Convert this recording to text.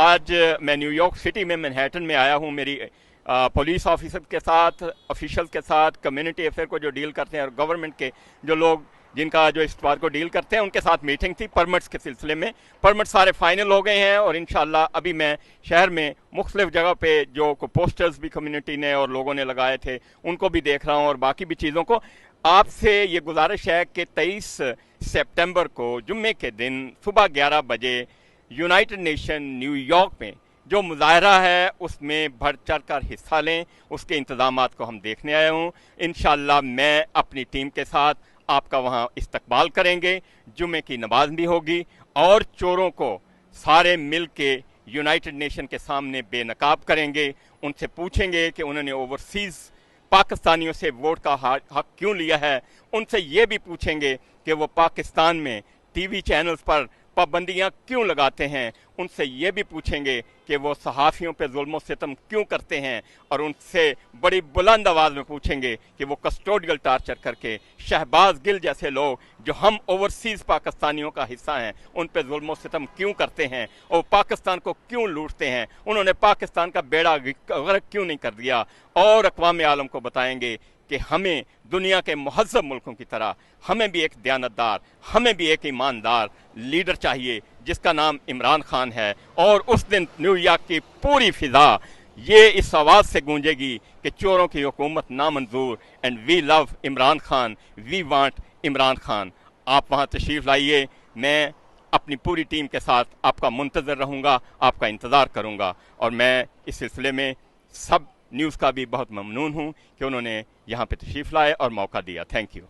आज मैं New York city में मैनहट्टन में आया हूँ। मेरी पुलिस ऑफिसर के साथ, ऑफिशियल के साथ, कम्युनिटी अफेयर को जो डील करते हैं और गवर्नमेंट के जो लोग जिनका जो इस बात को डील करते हैं उनके साथ मीटिंग थी परमिट्स के सिलसिले में। परमिट सारे फाइनल हो गए हैं और इंशाल्लाह अभी मैं शहर में मुख्तलिफ जगह पे जो पोस्टर्स भी कम्युनिटी ने और लोगों ने लगाए थे उनको भी देख रहा हूँ और बाकी भी चीज़ों को। आपसे ये गुजारिश है कि 23 सितंबर को जुम्मे के दिन सुबह 11 बजे यूनाइटेड नेशन न्यूयॉर्क में जो मुजाहरा है उसमें बढ़ चढ़ कर हिस्सा लें। उसके इंतजामात को हम देखने आए हूँ। इंशाल्लाह मैं अपनी टीम के साथ आपका वहाँ इस्तकबाल करेंगे। जुम्मे की नमाज भी होगी और चोरों को सारे मिल के यूनाइटेड नेशन के सामने बेनकाब करेंगे। उनसे पूछेंगे कि उन्होंने ओवरसीज़ पाकिस्तानियों से वोट का हक क्यों लिया है। उनसे ये भी पूछेंगे कि वो पाकिस्तान में टीवी चैनल्स पर पाबंदियां क्यों लगाते हैं। उनसे ये भी पूछेंगे कि वो सहाफ़ियों पे जुल्म सितम क्यों करते हैं और उनसे बड़ी बुलंद आवाज़ में पूछेंगे कि वो कस्टोडियल टार्चर करके शहबाज गिल जैसे लोग जो हम ओवरसीज़ पाकिस्तानियों का हिस्सा हैं उन पे जुल्म सितम क्यों करते हैं और पाकिस्तान को क्यों लूटते हैं। उन्होंने पाकिस्तान का बेड़ा गर्क क्यों नहीं कर दिया। और अक़वाम आलम को बताएंगे कि हमें दुनिया के महज़्ज़ब मुल्कों की तरह हमें भी एक दयानतदार, हमें भी एक ईमानदार लीडर चाहिए जिसका नाम इमरान खान है। और उस दिन न्यूयॉर्क की पूरी फिजा ये इस आवाज़ से गूंजेगी कि चोरों की हुकूमत नामंजूर and we love Imran Khan, we want Imran Khan. आप वहाँ तशरीफ़ लाइए। मैं अपनी पूरी टीम के साथ आपका मुंतज़र रहूँगा, आपका इंतज़ार करूँगा। और मैं इस सिलसिले में सब न्यूज़ का भी बहुत ममनून हूँ कि उन्होंने यहाँ पे तशरीफ़ लाए और मौका दिया। Thank you.